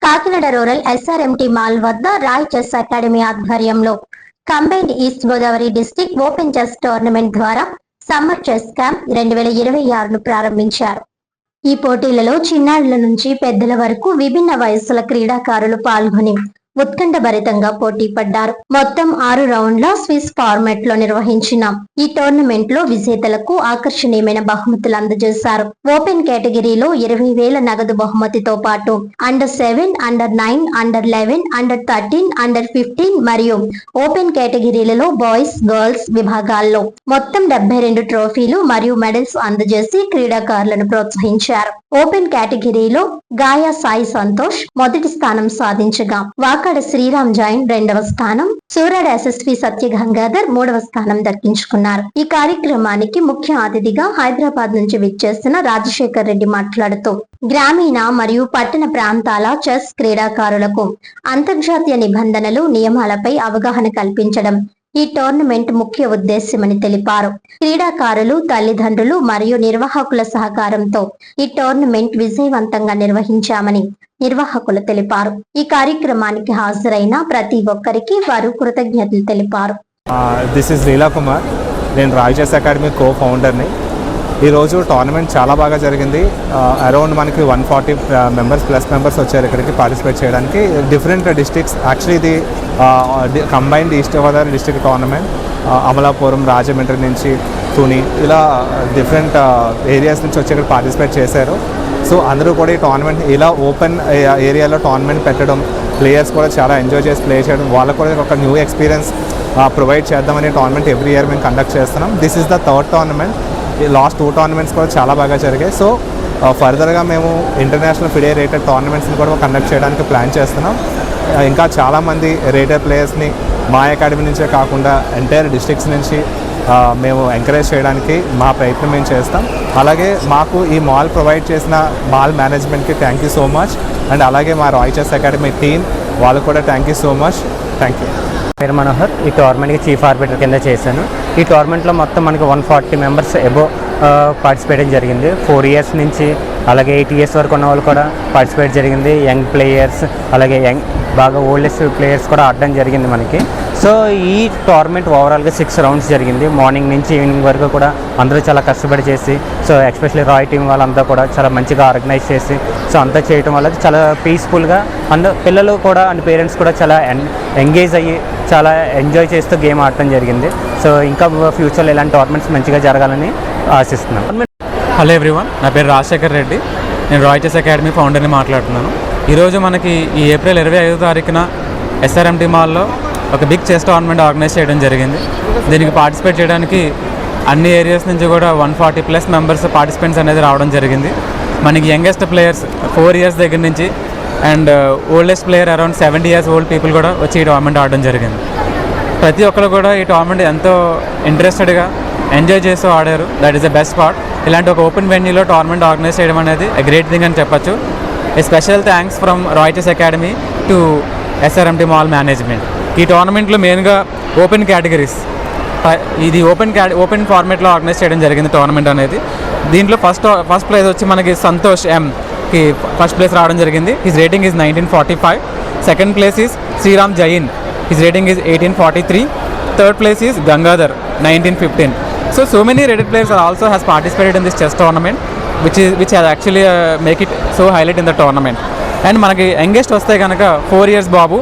Kakinada rural SRMT mall వద్ద Roy chess academy ఆధ్వర్యంలో combined east Godavari district open chess tournament ద్వారా summer chess camp 2026ను ప్రారంభించారు. ఈ పోటీలలో చిన్నారుల నుంచి పెద్దల వరకు విభిన్న వయస్సుల క్రీడాకారులు పాల్గొని ఉత్కంఠభరితంగా పోటీ పడ్డారు. మొత్తం 6 రౌండ్ల స్విస్ ఫార్మాట్ లో నిర్వహించిన ఈ టోర్నమెంట్ లో విజేతలకు ఆకర్షణీయమైన బహుమతులు అందజేశారు. ఓపెన్ కేటగిరీలో 20,000 నగదు బహుమతితో పాటు అండర్-7, అండర్-9, అండర్-11, అండర్-13, అండర్-15 మరియు ఓపెన్ కేటగిరీలలో బాయ్స్, గర్ల్స్ విభాగాల్లో మొత్తం 72 ట్రోఫీలు మరియు మెడల్స్ అందజేసి క్రీడాకారులను ప్రోత్సహించారు. ఓపెన్ కేటగిరీలో గాయా సాయి సంతోష్ మొదటి స్థానం సాధించగా వాకాడ శ్రీరామ్ జైన్ 2వ స్థానం, సూరాడ ఎస్ఎస్వి సత్య గంగాధర్ 3వ స్థానం దక్కించుకున్నారు. ఈ కార్యక్రమానికి ముఖ్య అతిథిగా హైదరాబాద్ నుంచి విచ్చేసిన రాజశేఖర్ రెడ్డి మాట్లాడుతూ గ్రామీణ మరియు పట్టణ ప్రాంతాల చెస్ క్రీడాకారులకు అంతర్జాతీయ నిబంధనలు, నియమాలపై అవగాహన కల్పించడం ఈ టోర్నమెంట్ ముఖ్య ఉద్దేశ్యమని తెలిపారు. క్రీడాకారులు, తల్లిదండ్రులు మరియు నిర్వాహకుల సహకారంతో ఈ టోర్నమెంట్ విజయవంతంగా నిర్వహించామని నిర్వాహకులు తెలిపారు. ఈ కార్యక్రమానికి హాజరైన ప్రతి ఒక్కరికి వారు కృతజ్ఞతలు తెలిపారు. దిస్ ఇస్ లీలా కుమార్. నేను రాయ్ చెస్ అకాడమీ కో ఫౌండర్ని. ఈరోజు టోర్నమెంట్ చాలా బాగా జరిగింది. అరౌండ్ మనకి 140 మెంబర్స్ వచ్చారు ఇక్కడికి పార్టిసిపేట్ చేయడానికి. డిఫరెంట్ డిస్ట్రిక్ట్స్, యాక్చువల్లీ ఇది combined east Godavari district tournament. Amalapuram, Rajahmundry నుంచి తుని, ఇలా డిఫరెంట్ ఏరియాస్ నుంచి వచ్చి ఇక్కడ పార్టిసిపేట్ చేశారు. సో అందరూ కూడా ఈ టోర్నమెంట్ ఇలా ఓపెన్ ఏరియాలో టోర్నమెంట్ పెట్టడం, ప్లేయర్స్ కూడా చాలా ఎంజాయ్ చేసి ప్లే చేయడం, వాళ్ళకు కూడా ఒక న్యూ ఎక్స్పీరియన్స్ ప్రొవైడ్ చేద్దామని టోర్నమెంట్ ఎవ్రీ ఇయర్ మేము కండక్ట్ చేస్తున్నాం. This is the third tournament. Last 2 tournaments కూడా చాలా బాగా జరిగాయి. సో ఫర్దర్గా మేము ఇంటర్నేషనల్ ఫిడే రేటెడ్ టోర్నమెంట్స్ని కూడా కండక్ట్ చేయడానికి ప్లాన్ చేస్తున్నాం. ఇంకా చాలామంది రేటెడ్ ప్లేయర్స్ని మా అకాడమీ నుంచే కాకుండా ఎంటైర్ డిస్ట్రిక్ట్స్ నుంచి మేము ఎంకరేజ్ చేయడానికి మా ప్రయత్నం మేము చేస్తాం. అలాగే మాకు ఈ మాల్ ప్రొవైడ్ చేసిన మాల్ మేనేజ్మెంట్కి thank you so much. And అలాగే మా రాయ్ చెస్ అకాడమీ టీమ్ వాళ్ళకు కూడా thank you so much. Thank you. పేరు మనోహర్. ఈ టోర్నమెంట్కి చీఫ్ ఆర్బిటర్ కింద చేశాను. ఈ టోర్నమెంట్లో మొత్తం మనకి 140 మెంబర్స్ ఎబో పార్టిసిపేట్ జరిగింది. 4 ఇయర్స్ నుంచి అలాగే 8 ఇయర్స్ వరకు ఉన్న వాళ్ళు కూడా పార్టిసిపేట్ జరిగింది. యంగ్ ప్లేయర్స్ అలాగే బాగా ఓల్డెస్ట్ ప్లేయర్స్ కూడా ఆడడం జరిగింది మనకి. సో ఈ టోర్నమెంట్ ఓవరాల్గా 6 రౌండ్స్ జరిగింది. మార్నింగ్ నుంచి ఈవినింగ్ వరకు కూడా అందరూ చాలా కష్టపడి చేసి, సో ఎస్పెషల్లీ రాయ్ టీం వాళ్ళంతా కూడా చాలా మంచిగా ఆర్గనైజ్ చేసి, సో అంతా చేయడం వల్ల చాలా పీస్ఫుల్గా పిల్లలు కూడా అండ్ పేరెంట్స్ కూడా చాలా ఎంగేజ్ అయ్యి చాలా ఎంజాయ్ చేస్తూ గేమ్ ఆడటం జరిగింది. సో ఇంకా ఫ్యూచర్లో ఇలాంటి టోర్నమెంట్స్ మంచిగా జరగాలని ఆశిస్తున్నాను. హలో ఎవ్రీవన్, నా పేరు రాజశేఖర్ రెడ్డి. నేను రాయ్ చెస్ అకాడమీ ఫౌండర్ని మాట్లాడుతున్నాను. ఈరోజు మనకి ఈ ఏప్రిల్ 25వ తారీఖున ఎస్ఆర్ఎంటీ మాల్లో ఒక బిగ్ చెస్ టోర్నమెంట్ ఆర్గనైజ్ చేయడం జరిగింది. దీనికి పార్టిసిపేట్ చేయడానికి అన్ని ఏరియాస్ నుంచి కూడా 140+ మెంబర్స్ పార్టిసిపెంట్స్ అనేది రావడం జరిగింది. మనకి యంగెస్ట్ ప్లేయర్స్ 4 ఇయర్స్ దగ్గర నుంచి and oldest player around 70 years old people కూడా వచ్చి ఈ టోర్నమెంట్ ఆడడం జరిగింది. ప్రతి ఒక్కరు కూడా ఈ టోర్నమెంట్ ఎంతో ఇంట్రెస్టెడ్గా ఎంజాయ్ చేస్తూ ఆడారు. That is the best part. ఇలాంటి ఒక ఓపెన్ వెన్యూలో టోర్నమెంట్ ఆర్గనైజ్ చేయడం అనేది గ్రేట్ థింగ్ అని చెప్పచ్చు. A special thanks from Rai chess academy to SRMT mall management. ఈ టోర్నమెంట్లో మెయిన్గా ఓపెన్ కేటగిరీస్, ఇది ఓపెన్ ఫార్మాట్లో ఆర్గనైజ్ చేయడం జరిగింది టోర్నమెంట్ అనేది. దీంట్లో ఫస్ట్ ప్లేస్ వచ్చి మనకి సంతోష్ ఎంకి ఫస్ట్ ప్లేస్ రావడం జరిగింది. His rating is 1945. Second place is Shriram Jain. His rating is 1843. Third place is Gangadhar 1915. So many rated players also has participated in this chess tournament, which has actually make it so highlight in the tournament. And మనకి youngest వస్తే కనుక 4 years బాబు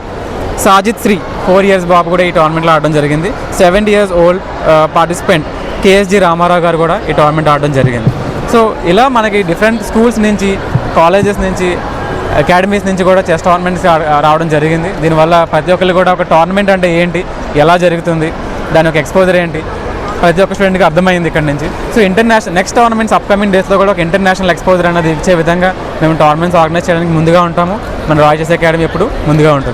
Sajid Shri 4 years బాబు కూడా ఈ టోర్నమెంట్లో ఆడడం జరిగింది. 70 years old participant కేఎస్జి Ramarao గారు కూడా ఈ టోర్నమెంట్ ఆడడం జరిగింది. సో ఇలా మనకి డిఫరెంట్ స్కూల్స్ నుంచి, కాలేజెస్ నుంచి, అకాడమీస్ నుంచి కూడా చెస్ టోర్నమెంట్స్ రావడం జరిగింది. దీనివల్ల ప్రతి ఒక్కరు కూడా ఒక టోర్నమెంట్ అంటే ఏంటి, ఎలా జరుగుతుంది, దాని ఒక ఎక్స్పోజర్ ఏంటి ప్రతి ఒక్క స్టూడెంట్కి అర్థమైంది ఇక్కడ నుంచి. సో నెక్స్ట్ టోర్నమెంట్స్ అప్కమింగ్ డేస్లో కూడా ఒక ఇంటర్నేషనల్ ఎక్స్పోజర్ అనేది ఇచ్చే విధంగా మేము టోర్నమెంట్స్ ఆర్గనైజ్ చేయడానికి ముందుగా ఉంటాము. మన రాయ్ చెస్ అకాడమీ ఎప్పుడు ముందుగా ఉంటుంది.